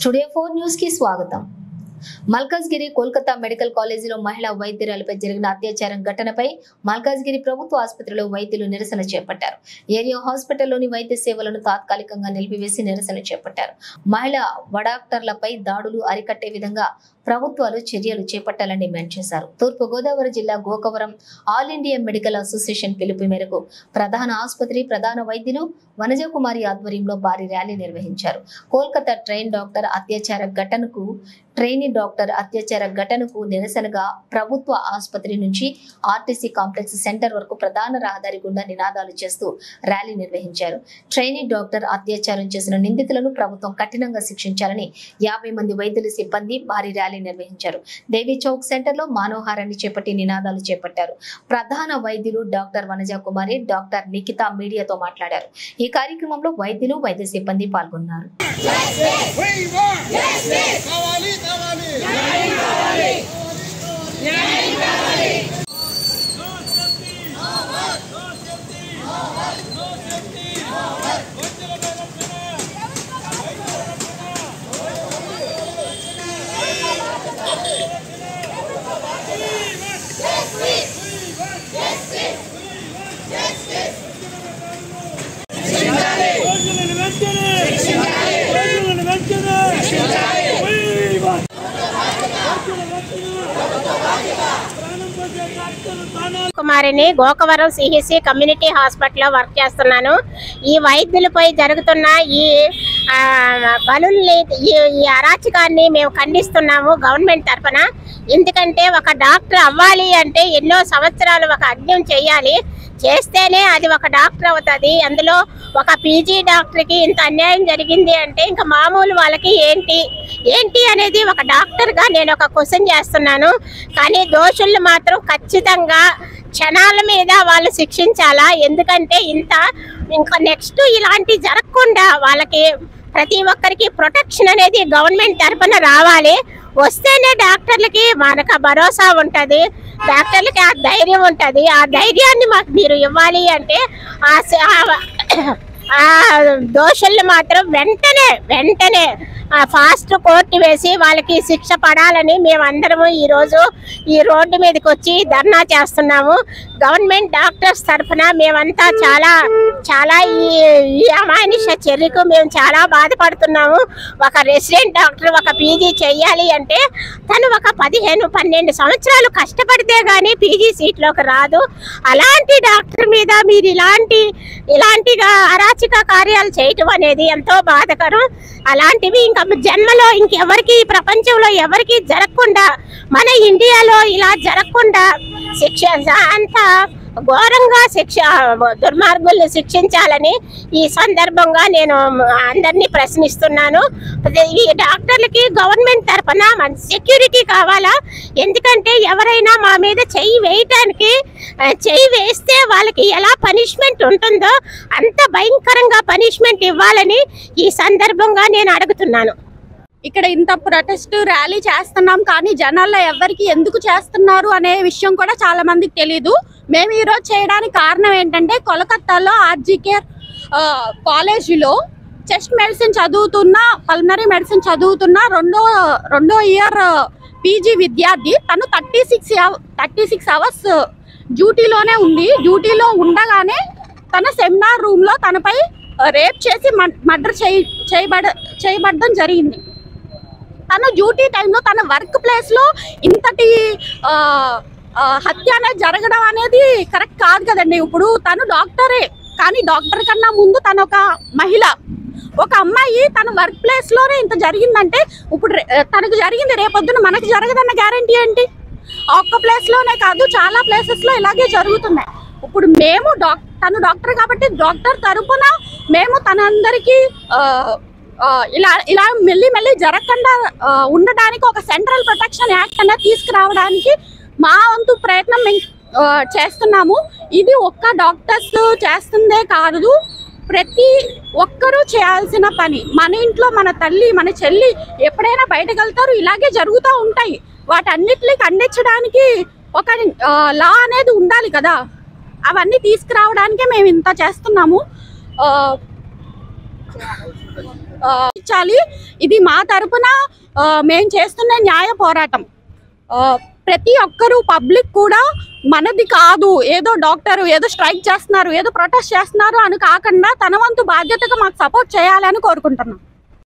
Studio 4 news కి స్వాగతం. Malkajgiri Kolkata medical కాలేజీలో మహిళా వైద్యురాలపై జరిగిన అత్యాచారం ఘటనపై మల్కాజ్గిరి ప్రభుత్వ ఆసుపత్రిలో వైద్యులు నిరసన చేపట్టారు. ఏరియా హాస్పిటల్లోని వైద్య సేవలను తాత్కాలికంగా నిలిపివేసి నిరసన చేపట్టారు. మహిళా డాక్టర్లపై దాడులు అరికట్టే విధంగా ప్రభుత్వాలు చర్యలు చేపట్టాలని డిమాండ్ చేశారు. తూర్పు గోదావరి జిల్లా Gokavaram all India medical association పిలుపు మేరకు ప్రధాన ఆసుపత్రి ప్రధాన వైద్యులు వనజకుమారి ఆధ్వర్యంలో భారీ ర్యాలీ నిర్వహించారు. కోల్కతా ట్రైనీ డాక్టర్ అత్యాచార ఘటనకు నిరసనగా ప్రభుత్వ ఆసుపత్రి నుంచి ఆర్టీసీ కాంప్లెక్స్ సెంటర్ వరకు ప్రధాన రహదారి గుండా నినాదాలు చేస్తూ ర్యాలీ నిర్వహించారు. ట్రైనీ డాక్టర్ అత్యాచారం చేసిన నిందితులను ప్రభుత్వం కఠినంగా శిక్షించాలని 50 మంది వైద్యుల సిబ్బంది భారీ ర్యాలీ నిర్వహించారు. దేవి చౌక్ సెంటర్ లో మానవహారాన్ని చేపట్టి నినాదాలు చేపట్టారు. ప్రధాన వైద్యులు డాక్టర్ వనజకుమారి, డాక్టర్ నిఖిత మీడియాతో మాట్లాడారు. ఈ కార్యక్రమంలో వైద్యులు, వైద్య సిబ్బంది పాల్గొన్నారు. కుమారిని గోకవరం సిహెసి కమ్యూనిటీ హాస్పిటల్లో వర్క్ చేస్తున్నాను. ఈ వైద్యులపై జరుగుతున్న ఈ బలుల్ని, ఈ అరాచకాన్ని మేము ఖండిస్తున్నాము గవర్నమెంట్ తరఫున. ఎందుకంటే ఒక డాక్టర్ అవ్వాలి అంటే ఎన్నో సంవత్సరాలు ఒక యజ్ఞం చేయాలి, చేస్తేనే అది ఒక డాక్టర్ అవుతుంది. అందులో ఒక పీజీ డాక్టర్కి ఇంత అన్యాయం జరిగింది అంటే ఇంకా మామూలు వాళ్ళకి ఏంటి అనేది ఒక డాక్టర్గా నేను ఒక క్వశ్చన్ చేస్తున్నాను. కానీ దోషులు మాత్రం ఖచ్చితంగా క్షణాల మీద వాళ్ళు శిక్షించాలా. ఎందుకంటే ఇంకా నెక్స్ట్ ఇలాంటి జరగకుండా వాళ్ళకి ప్రతి ఒక్కరికి ప్రొటెక్షన్ అనేది గవర్నమెంట్ తరఫున రావాలి. వస్తేనే డాక్టర్లకి మనకు భరోసా ఉంటుంది, డాక్టర్లకి ఆ ధైర్యం ఉంటుంది. ఆ ధైర్యాన్ని మాకు మీరు ఇవ్వాలి అంటే ఆ దోషులు మాత్రం వెంటనే ఫాస్ట్ కోర్టు వేసి వాళ్ళకి శిక్ష పడాలని మేమందరము ఈరోజు ఈ రోడ్డు మీదకి వచ్చి ధర్నా చేస్తున్నాము. గవర్నమెంట్ డాక్టర్స్ తరఫున మేమంతా చాలా ఈ అమానుష చర్యకు మేము చాలా బాధపడుతున్నాము. ఒక రెసిడెంట్ డాక్టర్ ఒక పీజీ చేయాలి అంటే తను ఒక 15-12 సంవత్సరాలు కష్టపడితే కానీ పీజీ సీట్లోకి రాదు. అలాంటి డాక్టర్ మీద మీరు ఇలాంటిగా అరాచక కార్యాలు చేయటం అనేది ఎంతో బాధకరం. అలాంటివి ఇంకా జన్మలో ఇంకెవరికి ప్రపంచంలో ఎవరికి జరగకుండా, మన ఇండియాలో ఇలా జరగకుండా శిక్ష అంతా ఘోరంగా దుర్మార్గుల్ని శిక్షించాలని ఈ సందర్భంగా నేను అందరినీ ప్రశ్నిస్తున్నాను. ఈ డాక్టర్లకి గవర్నమెంట్ తరఫున మంచి సెక్యూరిటీ కావాలా. ఎందుకంటే ఎవరైనా మా మీద చెయ్యి వేస్తే వాళ్ళకి ఎలా పనిష్మెంట్ ఉంటుందో అంత భయంకరంగా పనిష్మెంట్ ఇవ్వాలని ఈ సందర్భంగా నేను అడుగుతున్నాను. ఇక్కడ ఇంత ప్రొటెస్ట్ ర్యాలీ చేస్తున్నాం, కానీ జనాల్లో ఎవరికి ఎందుకు చేస్తున్నారు అనే విషయం కూడా చాలా మందికి తెలీదు. మేము ఈరోజు చేయడానికి కారణం ఏంటంటే కోల్కతాలో ఆర్జీకేర్ కాలేజీలో చెస్ట్ మెడిసిన్ చదువుతున్న, పల్మనరీ మెడిసిన్ చదువుతున్న రెండో ఇయర్ పీజీ విద్యార్థి తను 36 అవర్స్ డ్యూటీలోనే ఉంది. డ్యూటీలో ఉండగానే తన సెమినార్ రూమ్లో తనపై రేప్ చేసి మర్డర్ చేయబడడం జరిగింది. తను డ్యూటీ టైంలో తన వర్క్ ప్లేస్లో ఇంతటి హత్య అనేది జరగడం అనేది కరెక్ట్ కాదు కదండి. ఇప్పుడు తను డాక్టరే, కానీ డాక్టర్ కన్నా ముందు తను ఒక మహిళ, ఒక అమ్మాయి. తన వర్క్ ప్లేస్లోనే ఇంత జరిగిందంటే ఇప్పుడు తనకు జరిగింది రేపొద్దున మనకు జరగదన్న గ్యారంటీ ఏంటి? ఒక్క ప్లేస్లోనే కాదు, చాలా ప్లేసెస్లో ఇలాగే జరుగుతున్నాయి. ఇప్పుడు మేము తను డాక్టర్ కాబట్టి డాక్టర్ తరపున మేము తనందరికీ ఇలా మెల్లి జరగకుండా ఉండడానికి ఒక సెంట్రల్ ప్రొటెక్షన్ యాక్ట్ అనేది తీసుకురావడానికి మా వంతు ప్రయత్నం మేము చేస్తున్నాము. ఇది ఒక్క డాక్టర్స్ చేస్తుందే కాదు, ప్రతి ఒక్కరూ చేయాల్సిన పని. మన ఇంట్లో మన తల్లి, మన చెల్లి ఎప్పుడైనా బయటకు వెళ్తారు, ఇలాగే జరుగుతూ ఉంటాయి. వాటన్నిటిని ఖండించడానికి ఒక లా అనేది ఉండాలి కదా. అవన్నీ తీసుకురావడానికే మేము ఇంత చేస్తున్నాము. ఇచ్చాలి. ఇది మా తరపున మేము చేస్తున్న న్యాయ పోరాటం. ప్రతి ఒక్కరూ పబ్లిక్ కూడా మనది కాదు, ఏదో డాక్టర్ ఏదో స్ట్రైక్ చేస్తున్నారు, ఏదో ప్రొటెస్ట్ చేస్తున్నారు అని కాకుండా తన వంతు బాధ్యతగా మాకు సపోర్ట్ చేయాలని కోరుకుంటున్నాం.